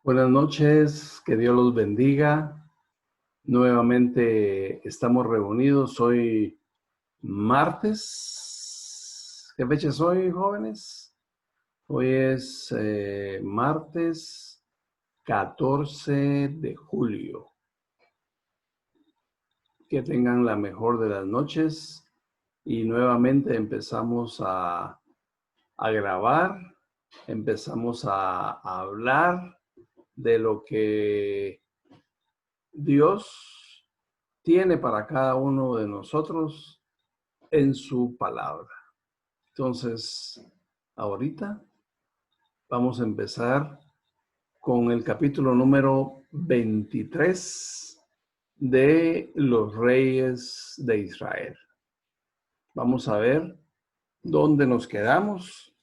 Buenas noches, que Dios los bendiga. Nuevamente estamos reunidos. Hoy martes. ¿Qué fecha es hoy, jóvenes? Hoy es martes 14 de julio. Que tengan la mejor de las noches y nuevamente empezamos a grabar, empezamos a hablar de lo que Dios tiene para cada uno de nosotros en su palabra. Entonces, ahorita vamos a empezar con el capítulo número 23 de los reyes de Israel. Vamos a ver dónde nos quedamos.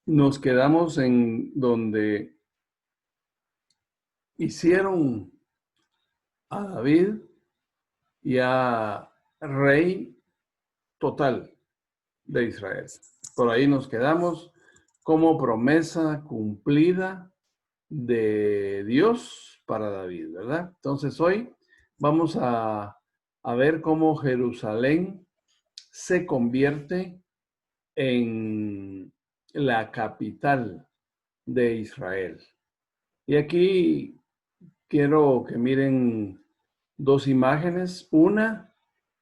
Nos quedamos en donde hicieron a David ya rey total de Israel. Por ahí nos quedamos como promesa cumplida de Dios para David, ¿verdad? Entonces hoy vamos a ver cómo Jerusalén se convierte en la capital de Israel. Y aquí quiero que miren dos imágenes. Una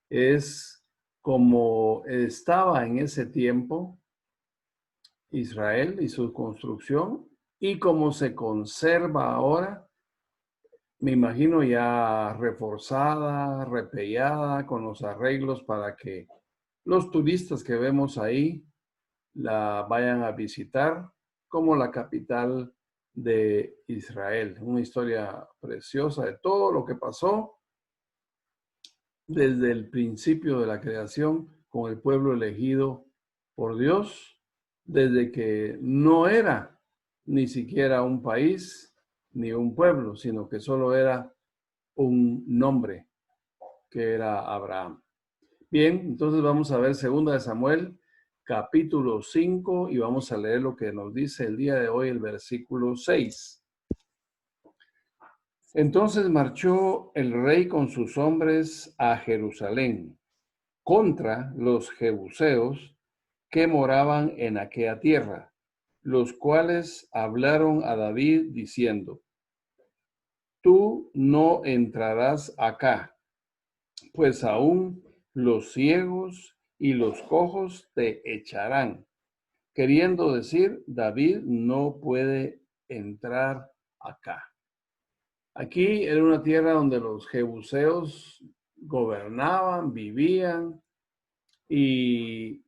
es como estaba en ese tiempo Israel y su construcción y cómo se conserva ahora, me imagino ya reforzada, repellada, con los arreglos para que los turistas que vemos ahí la vayan a visitar como la capital de Israel. Una historia preciosa de todo lo que pasó desde el principio de la creación con el pueblo elegido por Dios, desde que no era ni siquiera un país ni un pueblo, sino que solo era un nombre, que era Abraham. Bien, entonces vamos a ver 2 de Samuel, capítulo 5, y vamos a leer lo que nos dice el día de hoy, el versículo 6. Entonces marchó el rey con sus hombres a Jerusalén contra los jebuseos que moraban en aquella tierra, los cuales hablaron a David diciendo: Tú no entrarás acá, pues aún los ciegos y los cojos te echarán. Queriendo decir, David no puede entrar acá. Aquí era una tierra donde los jebuseos gobernaban, vivían y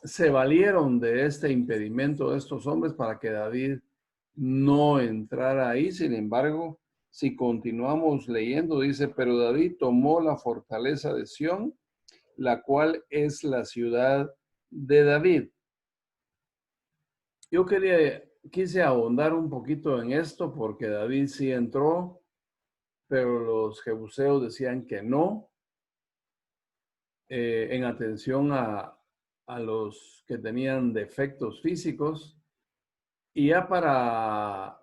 se valieron de este impedimento de estos hombres para que David no entrara ahí. Sin embargo, si continuamos leyendo, dice: pero David tomó la fortaleza de Sión, la cual es la ciudad de David. Yo quise ahondar un poquito en esto porque David sí entró, pero los jebuseos decían que no, en atención a los que tenían defectos físicos. Y ya para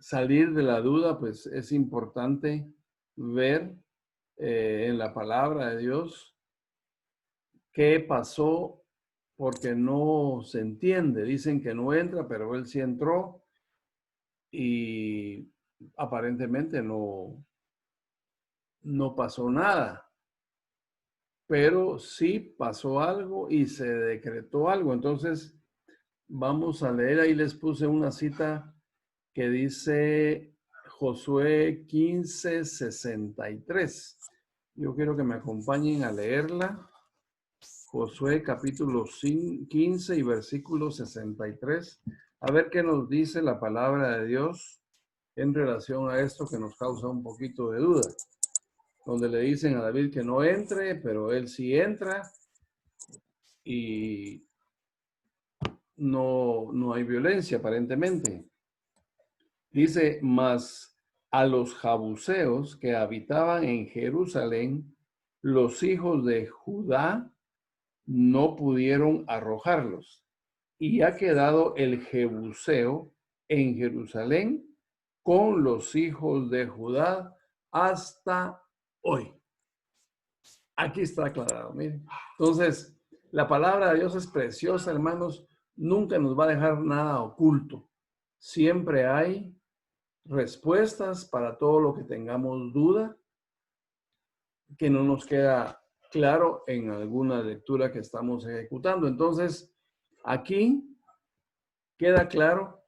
salir de la duda, pues es importante ver en la palabra de Dios qué pasó, porque no se entiende. Dicen que no entra, pero él sí entró y aparentemente no pasó nada. Pero sí pasó algo y se decretó algo. Entonces, vamos a leer, ahí les puse una cita que dice Josué 15:63. Yo quiero que me acompañen a leerla. Josué capítulo 15 y versículo 63. A ver qué nos dice la palabra de Dios en relación a esto que nos causa un poquito de duda. Donde le dicen a David que no entre, pero él sí entra y no hay violencia aparentemente. Dice: mas a los jabuseos que habitaban en Jerusalén, los hijos de Judá no pudieron arrojarlos. Y ha quedado el jebuseo en Jerusalén con los hijos de Judá hasta hoy. Aquí está aclarado, miren. Entonces, la palabra de Dios es preciosa, hermanos. Nunca nos va a dejar nada oculto. Siempre hay respuestas para todo lo que tengamos duda, que no nos queda claro en alguna lectura que estamos ejecutando. Entonces, aquí queda claro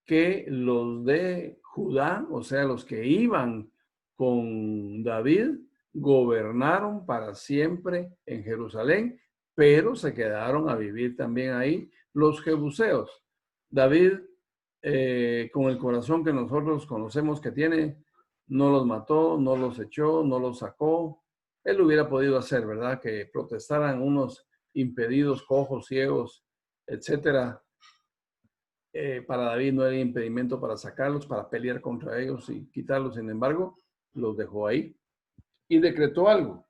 que los de Judá, o sea, los que iban con David, gobernaron para siempre en Jerusalén, pero se quedaron a vivir también ahí los jebuseos. David, con el corazón que nosotros conocemos que tiene, no los mató, no los echó, no los sacó. Él hubiera podido hacer, ¿verdad? Que protestaran unos impedidos, cojos, ciegos, etcétera. Para David no era impedimento para sacarlos, para pelear contra ellos y quitarlos. Sin embargo, los dejó ahí y decretó algo.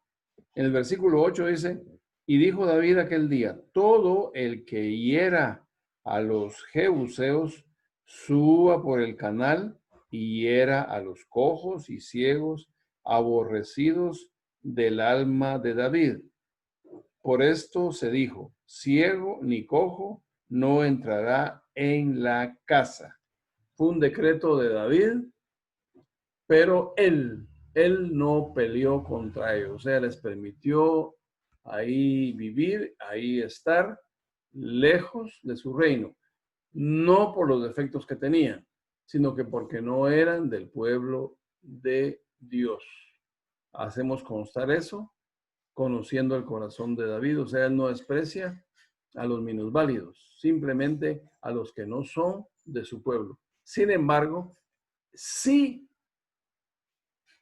En el versículo 8 dice, y dijo David aquel día, todo el que hiera a los jebuseos, suba por el canal y hiera a los cojos y ciegos, aborrecidos del alma de David. Por esto se dijo, ciego ni cojo no entrará en la casa. Fue un decreto de David, pero él no peleó contra ellos, o sea, les permitió ahí vivir, ahí estar, lejos de su reino, no por los defectos que tenían, sino que porque no eran del pueblo de Dios. Hacemos constar eso, conociendo el corazón de David, o sea, él no desprecia a los minusválidos, simplemente a los que no son de su pueblo. Sin embargo, sí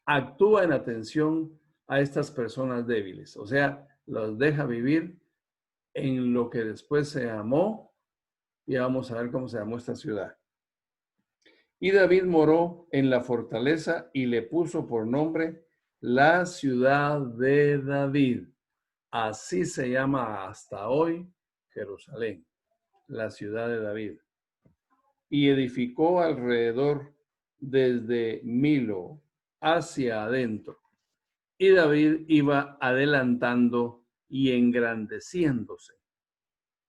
actúa en atención a estas personas débiles, o sea, los deja vivir en lo que después se llamó, y vamos a ver cómo se llamó esta ciudad. Y David moró en la fortaleza y le puso por nombre la ciudad de David. Así se llama hasta hoy Jerusalén, la ciudad de David. Y edificó alrededor desde Milo hacia adentro. Y David iba adelantando y engrandeciéndose.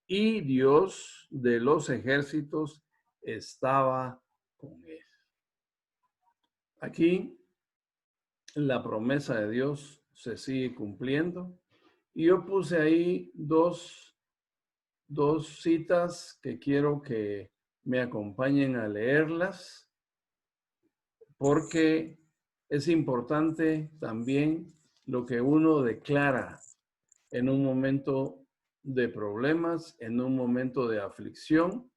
Y Dios de los ejércitos estaba con él. Aquí la promesa de Dios se sigue cumpliendo. Y yo puse ahí dos citas que quiero que me acompañen a leerlas, porque es importante también lo que uno declara en un momento de problemas, en un momento de aflicción,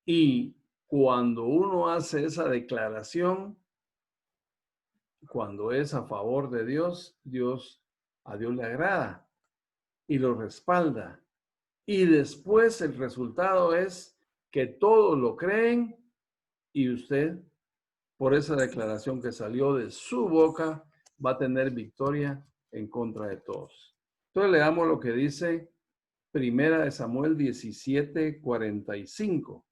y cuando uno hace esa declaración, cuando es a favor de Dios, a Dios le agrada y lo respalda. Y después el resultado es que todos lo creen y usted, por esa declaración que salió de su boca, va a tener victoria en contra de todos. Entonces leamos lo que dice Primera de Samuel 17:45.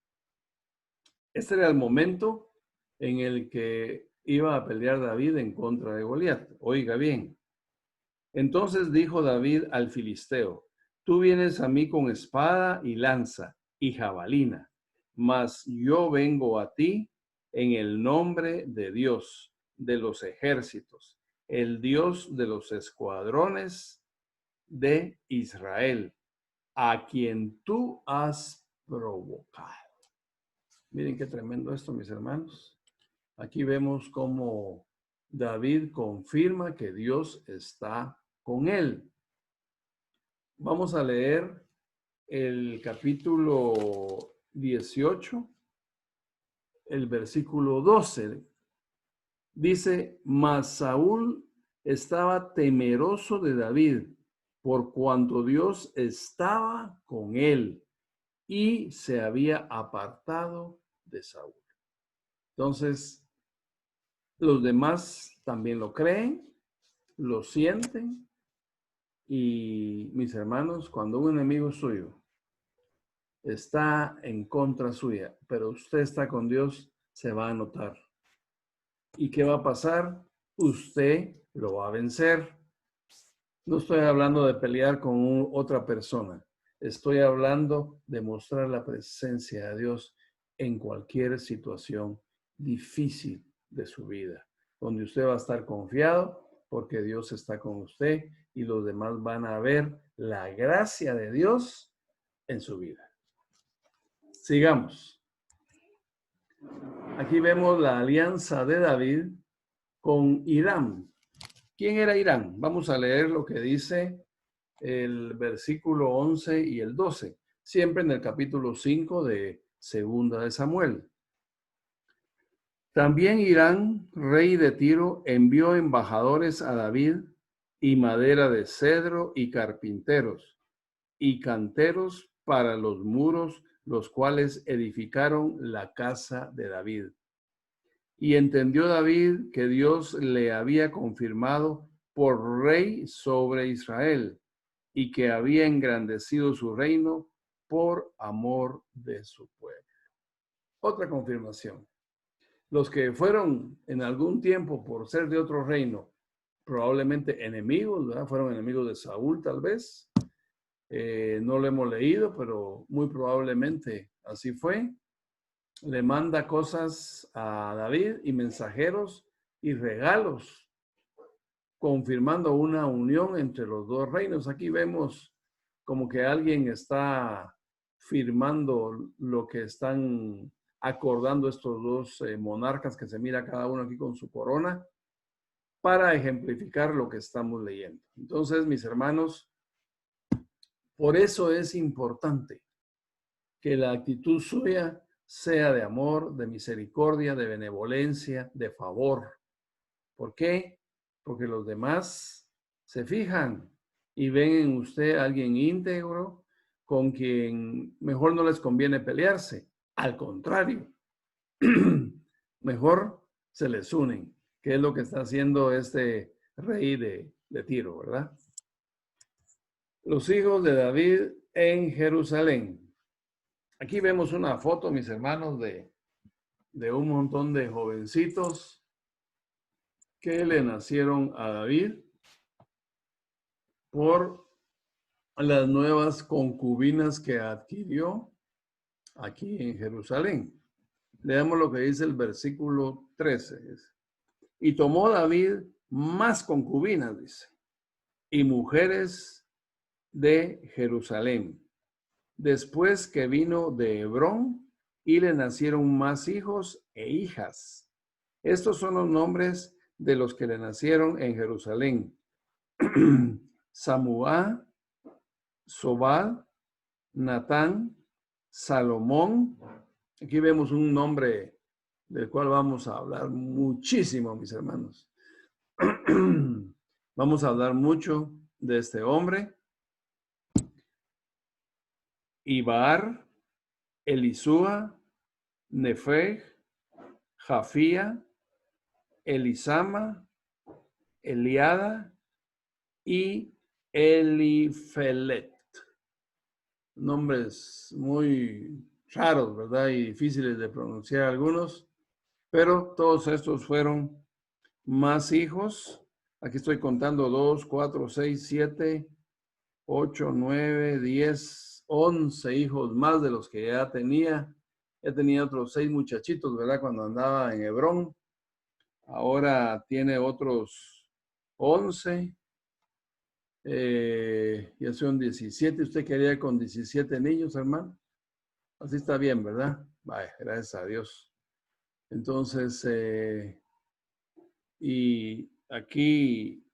Este era el momento en el que iba a pelear David en contra de Goliat. Oiga bien. Entonces dijo David al filisteo, tú vienes a mí con espada y lanza y jabalina, mas yo vengo a ti en el nombre de Dios, de los ejércitos, el Dios de los escuadrones de Israel, a quien tú has provocado. Miren qué tremendo esto, mis hermanos. Aquí vemos cómo David confirma que Dios está con él. Vamos a leer el capítulo 18, el versículo 12. Dice, mas Saúl estaba temeroso de David, por cuanto Dios estaba con él y se había apartado de Saúl. Entonces, los demás también lo creen, lo sienten. Y mis hermanos, cuando un enemigo suyo está en contra suya, pero usted está con Dios, se va a notar. ¿Y qué va a pasar? Usted lo va a vencer. No estoy hablando de pelear con otra persona. Estoy hablando de mostrar la presencia de Dios en cualquier situación difícil de su vida, donde usted va a estar confiado porque Dios está con usted y los demás van a ver la gracia de Dios en su vida. Sigamos. Aquí vemos la alianza de David con Irán. ¿Quién era Irán? Vamos a leer lo que dice el versículo 11 y el 12, siempre en el capítulo 5 de Segunda de Samuel. También Irán, rey de Tiro, envió embajadores a David y madera de cedro y carpinteros y canteros para los muros, los cuales edificaron la casa de David. Y entendió David que Dios le había confirmado por rey sobre Israel y que había engrandecido su reino por amor de su pueblo. Otra confirmación. Los que fueron en algún tiempo por ser de otro reino, probablemente enemigos, ¿verdad? Fueron enemigos de Saúl tal vez. No lo hemos leído, pero muy probablemente así fue. Le manda cosas a David y mensajeros y regalos, confirmando una unión entre los dos reinos. Aquí vemos como que alguien está firmando lo que están acordando estos dos monarcas que se mira cada uno aquí con su corona para ejemplificar lo que estamos leyendo. Entonces, mis hermanos, por eso es importante que la actitud suya sea de amor, de misericordia, de benevolencia, de favor. ¿Por qué? Porque los demás se fijan y ven en usted a alguien íntegro con quien mejor no les conviene pelearse. Al contrario, mejor se les unen, que es lo que está haciendo este rey de Tiro, ¿verdad? Los hijos de David en Jerusalén. Aquí vemos una foto, mis hermanos, de un montón de jovencitos que le nacieron a David por las nuevas concubinas que adquirió aquí en Jerusalén. Leamos lo que dice el versículo 13. Y tomó David más concubinas, dice, y mujeres de Jerusalén, después que vino de Hebrón, y le nacieron más hijos e hijas. Estos son los nombres de los que le nacieron en Jerusalén. Samuá, Sobal, Natán, Salomón. Aquí vemos un nombre del cual vamos a hablar muchísimo, mis hermanos. Vamos a hablar mucho de este hombre. Ibar, Elisúa, Nefeg, Jafía, Elisama, Eliada y Elifelet. Nombres muy raros, ¿verdad? Y difíciles de pronunciar algunos, pero todos estos fueron más hijos. Aquí estoy contando 2, 4, 6, 7, 8, 9, 10, 11 hijos más de los que ya tenía. Ya tenía otros 6 muchachitos, ¿verdad? Cuando andaba en Hebrón. Ahora tiene otros 11. Ya son 17. ¿Usted quería con 17 niños, hermano? Así está bien, ¿verdad? Vaya, gracias a Dios. Entonces, y aquí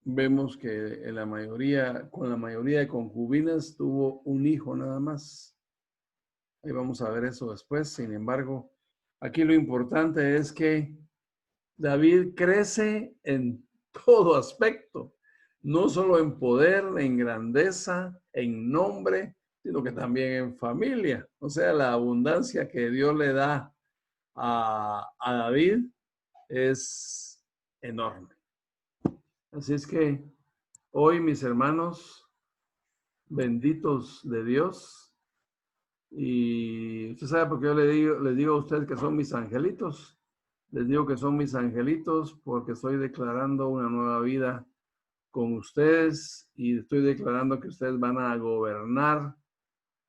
vemos que en la mayoría, con la mayoría de concubinas, tuvo un hijo nada más. Ahí vamos a ver eso después. Sin embargo, aquí lo importante es que David crece en todo aspecto, no solo en poder, en grandeza, en nombre, sino que también en familia. O sea, la abundancia que Dios le da a David es enorme. Así es que hoy, mis hermanos, benditos de Dios, y usted sabe por qué yo les digo a ustedes que son mis angelitos. Les digo que son mis angelitos porque estoy declarando una nueva vida con ustedes y estoy declarando que ustedes van a gobernar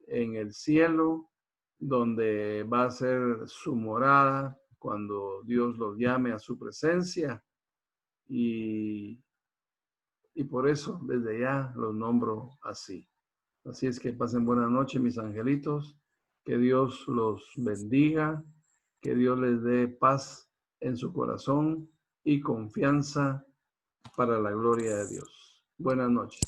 en el cielo, donde va a ser su morada cuando Dios los llame a su presencia. Y por eso desde ya los nombro así. Así es que pasen buena noche, mis angelitos. Que Dios los bendiga, que Dios les dé paz en su corazón y confianza para la gloria de Dios. Buenas noches.